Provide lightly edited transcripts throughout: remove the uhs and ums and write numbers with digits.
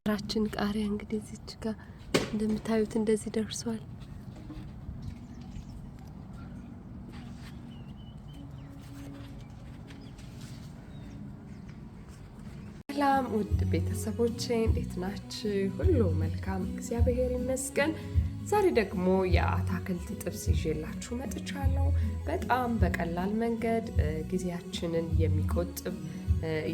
ራችን ቃሪያ እንግዲህ እዚች ጋር እንደምታዩት እንደዚህ ደርሷል። ሰላም ውድ ቤተሰቦቼ እንዴት ናችሁ? ሁሉ መልካም እግዚአብሔር ይመስገን። ዛሬ ደግሞ የአታክልት ጥብስ ይዤላችሁ መጥቻለሁ። በጣም በቀላል መንገድ ጊዜያችንን የሚቆጥብ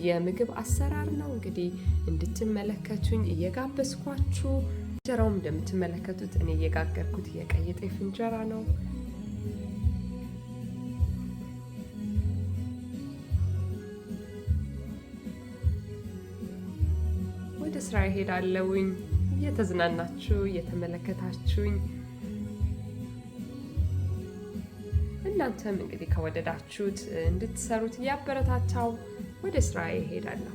የምግብ አሰራር ነው። እንግዲህ እንድትመለከቱኝ እየጋበዝኳችሁ፣ እንጀራውም እንደምትመለከቱት እኔ እየጋገርኩት የቀይ ጤፍ እንጀራ ነው። ወደ ስራ እሄዳለሁኝ። እየተዝናናችሁ እየተመለከታችሁኝ፣ እናንተም እንግዲህ ከወደዳችሁት እንድትሰሩት እያበረታታው ወደ ስራ እሄዳለሁ።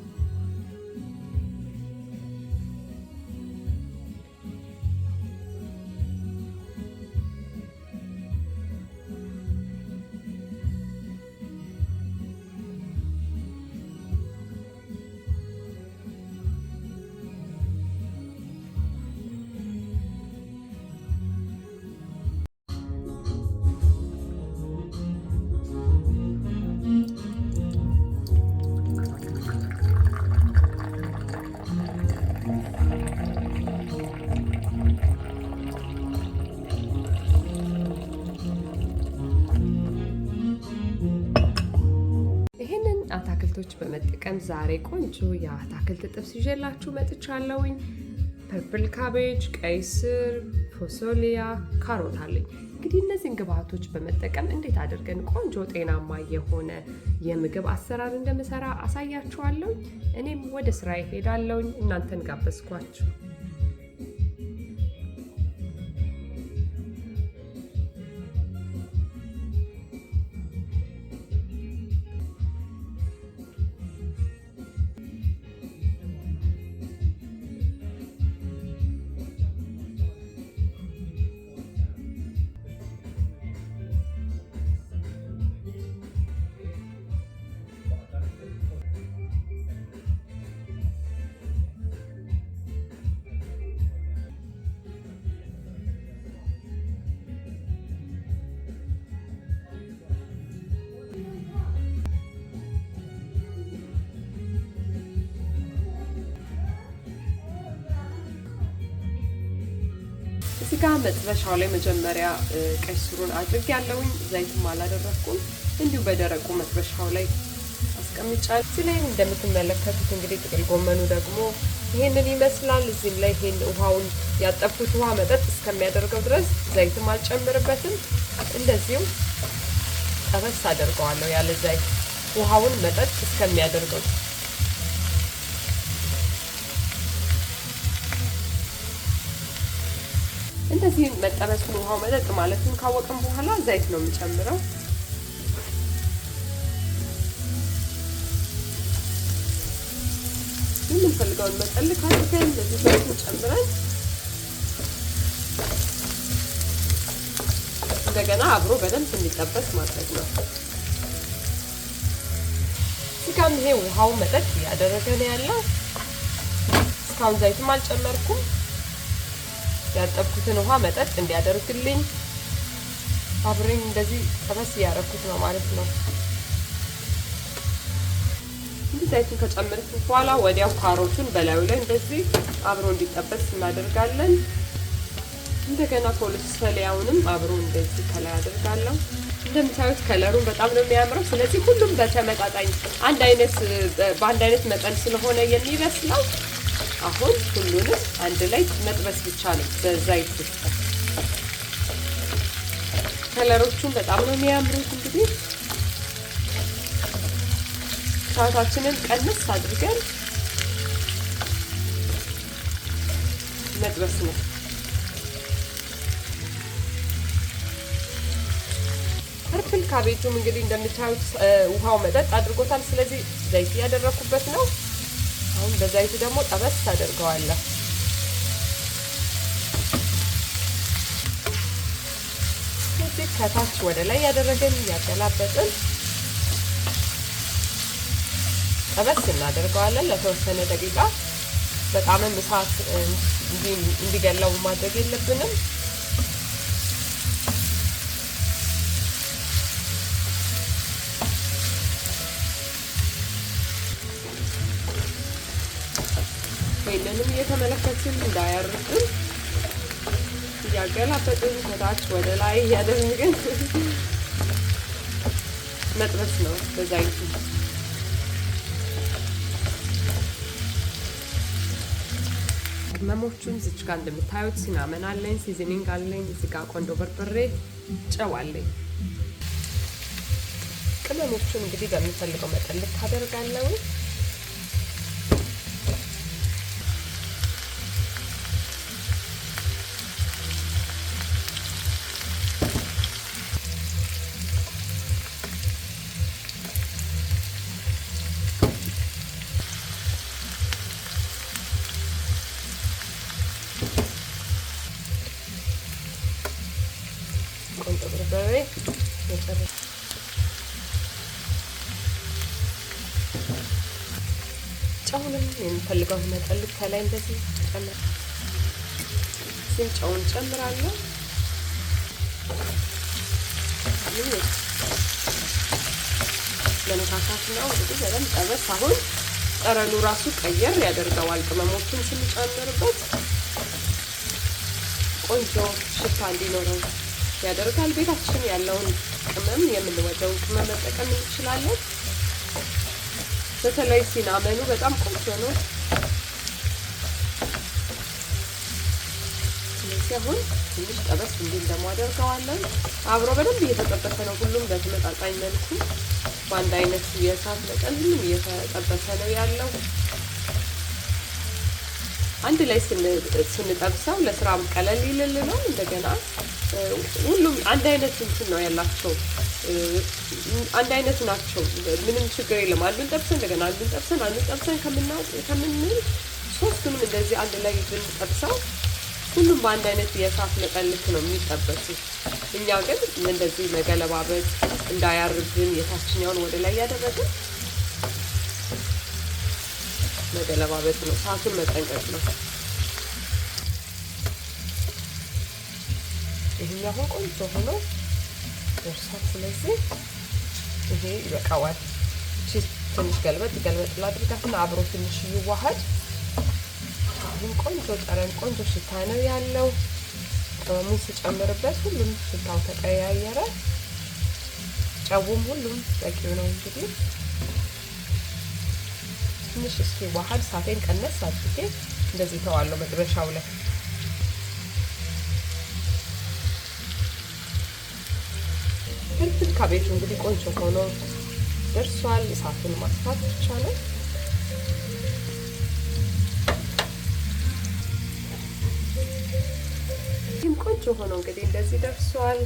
አታክልቶች በመጠቀም ዛሬ ቆንጆ የአታክልት ጥብስ ይዤላችሁ መጥቻለሁኝ። ፐርፕል ካቤጅ፣ ቀይ ስር፣ ፎሶሊያ፣ ካሮት አለኝ። እንግዲህ እነዚህን ግብአቶች በመጠቀም እንዴት አድርገን ቆንጆ ጤናማ የሆነ የምግብ አሰራር እንደምሰራ አሳያችኋለሁ። እኔም ወደ ስራ እሄዳለሁኝ። እናንተን ጋበዝኳችሁ። እዚህ ጋር መጥበሻው ላይ መጀመሪያ ቀይ ስሩን አድርጌያለሁኝ። ዘይትም አላደረኩም። እንዲሁ በደረቁ መጥበሻው ላይ አስቀምጫለሁ። እዚህ ላይ እንደምትመለከቱት እንግዲህ ጥቅል ጎመኑ ደግሞ ይሄንን ይመስላል። እዚህም ላይ ይሄን ውሃውን ያጠብኩት ውሃ መጠጥ እስከሚያደርገው ድረስ ዘይትም አልጨምርበትም። እንደዚሁ ጠበስ አደርገዋለሁ ያለ ዘይት ውሃውን መጠጥ እስከሚያደርገው። እንደዚህ መጠበሱን ውሃው መጠጥ ማለቱን ካወቅን በኋላ ዘይት ነው የምጨምረው። የምንፈልገውን መጠን ካድርገን እንደዚህ ዘይት ጨምረን እንደገና አብሮ በደንብ እንዲጠበስ ማድረግ ነው። እስካሁን ይሄ ውሃው መጠጥ እያደረገ ነው ያለው። እስካሁን ዘይትም አልጨመርኩም። ያጠብኩትን ውሃ መጠጥ እንዲያደርግልኝ አብሬን እንደዚህ ጠበስ እያደረኩት ነው ማለት ነው። እንዲህ ዘይቱን ከጨመርኩ በኋላ ወዲያው ካሮቱን በላዩ ላይ እንደዚህ አብሮ እንዲጠበስ እናደርጋለን። እንደገና ፎሶሊያውንም አብሮ እንደዚህ ከላይ አደርጋለሁ። እንደምታዩት ከለሩን በጣም ነው የሚያምረው። ስለዚህ ሁሉም በተመጣጣኝ በአንድ አይነት መጠን ስለሆነ የሚበስለው አሁን ሁሉንም አንድ ላይ መጥበስ ብቻ ነው በዘይት ውስጥ። ከለሮቹም በጣም ነው የሚያምሩት። እንግዲህ እሳታችንን ቀንስ አድርገን መጥበስ ነው። ፐርፕል ካቤጁም እንግዲህ እንደምታዩት ውሃው መጠጥ አድርጎታል። ስለዚህ ዘይት ያደረኩበት ነው። አሁን በዛይቱ ደግሞ ጠበስ ታደርገዋለሁ። እዚህ ከታች ወደ ላይ ያደረገን ያገላበጥን ጠበስ እናደርገዋለን ለተወሰነ ደቂቃ። በጣምም እሳት እንዲገላው ማድረግ የለብንም። ይሄንንም እየተመለከትን እንዳያርብን እያገላበጥን ከታች ወደ ላይ እያደረግን መጥበስ ነው በዛይቱ። ቅመሞቹን እዚች ጋር እንደምታዩት ሲናመን አለኝ፣ ሲዝኒንግ አለኝ፣ እዚህ ጋር ቆንጆ በርበሬ፣ ጨው አለኝ። ቅመሞቹን እንግዲህ በሚፈልገው መጠን ልክ አደርጋለሁ። ቆንጆ በርበሬ ጨውንም የምፈልገው መጠን ከላይ እንደዚህ ጨምር ጨውን ጨምራለሁ። ለነካካት ነው እንግዲህ በደንብ ጠበስ። አሁን ጠረኑ ራሱ ቀየር ያደርገዋል። ቅመሞችን ስንጨምርበት ቆንጆ ሽታ እንዲኖረው ያደርጋል። ቤታችን ያለውን ቅመም የምንወደውን ቅመም መጠቀም እንችላለን። በተለይ ሲናመኑ በጣም ቆንጆ ነው። ስለዚህ አሁን ትንሽ ጠበስ እንዲል ደግሞ አደርገዋለን። አብሮ በደንብ እየተጠበሰ ነው። ሁሉም በተመጣጣኝ መልኩ በአንድ አይነት የእሳት መጠን ሁሉም እየተጠበሰ ነው ያለው። አንድ ላይ ስንጠብሰው ለስራም ቀለል ይልልናል። እንደገና ሁሉም አንድ አይነት እንትን ነው ያላቸው፣ አንድ አይነት ናቸው። ምንም ችግር የለም። አንዱን ጠብሰን እንደገና አንዱን ጠብሰን ከምንል ሶስቱንም እንደዚህ አንድ ላይ ብንጠብሰው ሁሉም በአንድ አይነት የእሳት መጠን ልክ ነው የሚጠበሱት። እኛ ግን እንደዚህ መገለባበጥ እንዳያርብን የታችኛውን ወደ ላይ ያደረግን መገለባበጥ ነው። እሳቱን መጠንቀቅ ነው። ይሄኛው ቆንጆ ሆኖ ደርሷል። ስለዚህ ይሄ ይበቃዋል። ትንሽ ገልበጥ ላድርጋትና አብሮ ትንሽ ይዋሃድ። አሁን ቆንጆ ጠረን፣ ቆንጆ ሽታ ነው ያለው። ቅመሙን ስጨምርበት ሁሉም ሽታው ተቀያየረ። ጨውም ሁሉም በቂው ነው። እንግዲህ ትንሽ እስኪ ዋሃድ ሳቴን ቀነስ አድርጌ እንደዚህ ተዋለው መጥበሻው ላይ። ፍልፍል ካቤጁ እንግዲህ ቆንጆ ሆኖ ደርሷል። እሳቱን ማጥፋት ብቻ ነው። ይህም ቆንጆ ሆኖ እንግዲህ እንደዚህ ደርሷል።